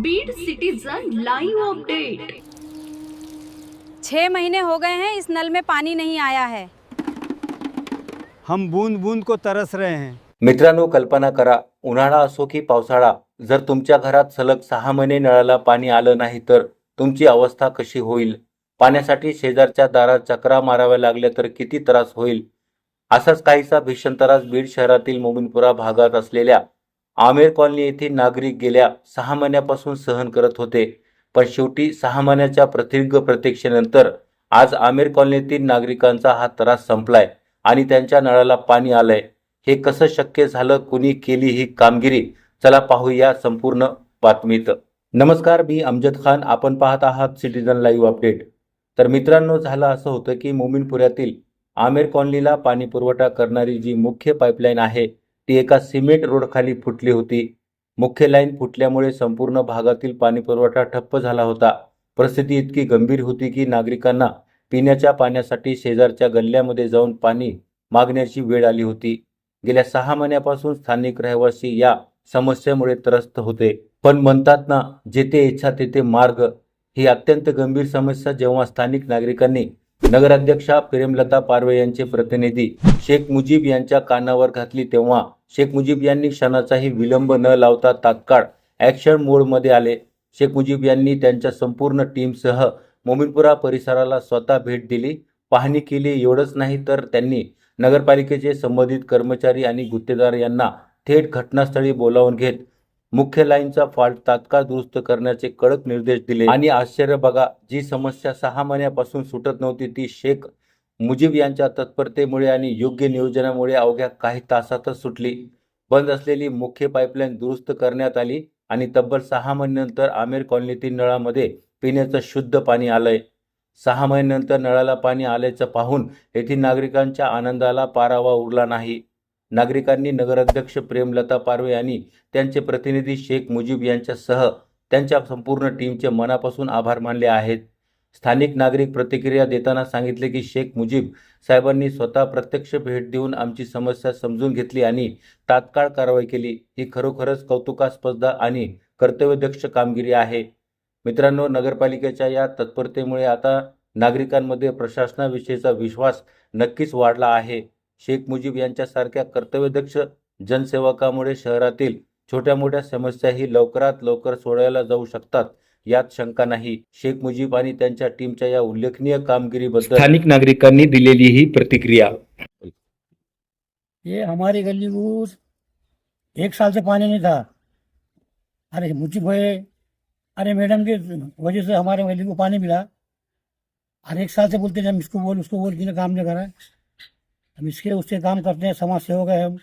Beed citizen live update. 6 महीने हो गए हैं, इस नल में पानी नहीं आया है। हम बूंद बूंद को तरस रहे हैं। मित्रांनो, कल्पना करा, उन्हाळा असो की पावसाळा, जर तुमच्या घरात सलग 6 महिने नळाला पाणी आलं नाही तर तुमची अवस्था कशी होईल? पाण्यासाठी शेजारच्या दारात चकरा माराव्या लागल्या तर किती त्रास होईल? असाच काहीसा भीषण त्रास बीड शहरातील मोमीनपुरा भागात असलेल्या आमेर कॉलनी येथील नागरिक गेल्या 6 महिन्यापासून सहन करत होते. पण शेवटी 6 महिन्याच्या प्रदीर्घ प्रतीक्षेनंतर आज आमेर कॉलनीतील नागरिकांचा हा त्रास संपलाय आणि त्यांच्या नळाला पाणी आलंय. हे कसं शक्य झालं? कुणी केली ही कामगिरी? चला पाहूया संपूर्ण बातमीत. नमस्कार, मी अमजद खान. आपण पाहत आहात सिटीजन लाईव्ह अपडेट. तर मित्रांनो, झालं असं होतं की मोमीनपुऱ्यातील आमेर कॉलनीला पाणी पुरवठा करणारी जी मुख्य पाईपलाईन आहे ती एका सिमेंट रोडखाली फुटली होती. मुख्य लाईन फुटल्यामुळे संपूर्ण भागातील पाणी पुरवठा ठप्प झाला होता. परिस्थिती इतकी गंभीर होती की नागरिकांना पिण्याच्या पाण्यासाठी शेजारच्या गल्ल्यामध्ये जाऊन पाणी मागण्याची वेळ आली होती. गेल्या 6 महिन्यापासून स्थानिक रहिवासी या समस्येमुळे त्रस्त होते. पण म्हणतात ना, जेथे इच्छा तेथे मार्ग. ही अत्यंत गंभीर समस्या जेव्हा स्थानिक नागरिकांनी नगराध्यक्षा प्रेमलता पारवे यांचे प्रतिनिधी शेख मुजीब यांच्या कानावर घातली तेव्हा शेख मुजीब यांनी क्षणाचाही विलंब न लावता तात्काळ ॲक्शन मोडमध्ये आले. शेख मुजीब यांनी त्यांच्या संपूर्ण टीमसह मोमीनपुरा परिसराला स्वतः भेट दिली, पाहणी केली. एवढंच नाही तर त्यांनी नगरपालिकेचे संबंधित कर्मचारी आणि गुत्तेदार यांना थेट घटनास्थळी बोलावून घेत मुख्य लाईनचा फॉल्ट तात्काळ दुरुस्त करण्याचे कडक निर्देश दिले. आणि आश्चर्य बघा, जी समस्या 6 महिन्यापासून सुटत नव्हती ती शेख मुजीब यांच्या तत्परतेमुळे आणि योग्य नियोजनामुळे अवघ्या काही तासातच सुटली. बंद असलेली मुख्य पाईपलाईन दुरुस्त करण्यात आली आणि तब्बल 6 महिन्यानंतर आमेर कॉलनीतील नळामध्ये पिण्याचं शुद्ध पाणी आलंय. 6 महिन्यानंतर नळाला पाणी आल्याचं पाहून येथील नागरिकांच्या आनंदाला पारावा उरला नाही. नागरिकांनी नगराध्यक्ष प्रेमलता पारवे आणि त्यांचे प्रतिनिधी शेख मुजीब यांच्यासह त्यांच्या संपूर्ण टीमचे मनापासून आभार मानले आहेत. स्थानिक नागरिक प्रतिक्रिया देताना सांगितले की शेख मुजीब साहेबांनी स्वतः प्रत्यक्ष भेट देऊन आमची समस्या समजून घेतली आणि तात्काळ कारवाई केली. ही खरोखरच कौतुकास्पद आणि कर्तव्यदक्ष कामगिरी आहे. मित्रांनो, नगरपालिकेच्या या तत्परतेमुळे आता नागरिकांमध्ये प्रशासनाविषयीचा विश्वास नक्कीच वाढला आहे. शेख मुजीब यांच्यासारख्या कर्तव्यदक्ष जनसेवकामुळे शहरातील छोट्या मोठ्या समस्याही लवकरात लवकर सोडवायला जाऊ शकतात, यात शंका नाही. शेख मुजीब आणि त्यांच्या टीमच्या या उल्लेखनीय कामगिरीबद्दल स्थानिक नागरिकांनी दिलेली ही प्रतिक्रिया. ये हमारी गली को 1 साल से पानी नहीं था। अरे मुझे भाई, अरे मैडम की वजह से हमारे गली को पानी मिला। अरे 1 साल से बोलते थे हम इसको बोल कि काम नहीं करा। हम इसके उससे काम करते हैं, समाज सेवक है हम,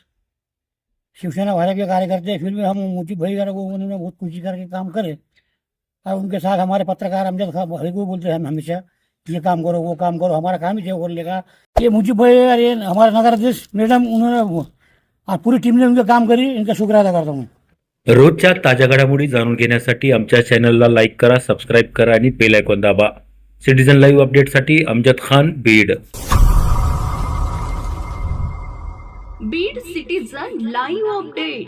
शिवसेना भाजपा के कार्यकर्ते हैं। फिर भी हम मुझे भाई को उन्होंने बहुत खुशी करके काम करे और उनके साथ हमारे पत्रकार अमजद खान भाई को बोलते हैं हम हमेशा, ये काम करो वो काम करो, हमारा काम ही सेव कर लेगा। ये मुझे भाई, अरे हमारे नगर अध्यक्ष मैडम, उन्होंने और पूरी टीम ने उनका काम करी, इनका शुक्र अदा करता हूँ। रोजच्या ताज्या घडामोडी जाणून घेण्यासाठी आमच्या चॅनलला लाईक करा, सबस्क्राईब करा आणि बेल आयकॉन दाबा. सिटीजन लाईव्ह अपडेटसाठी Amjad Khan, Beed. Beed citizen live update.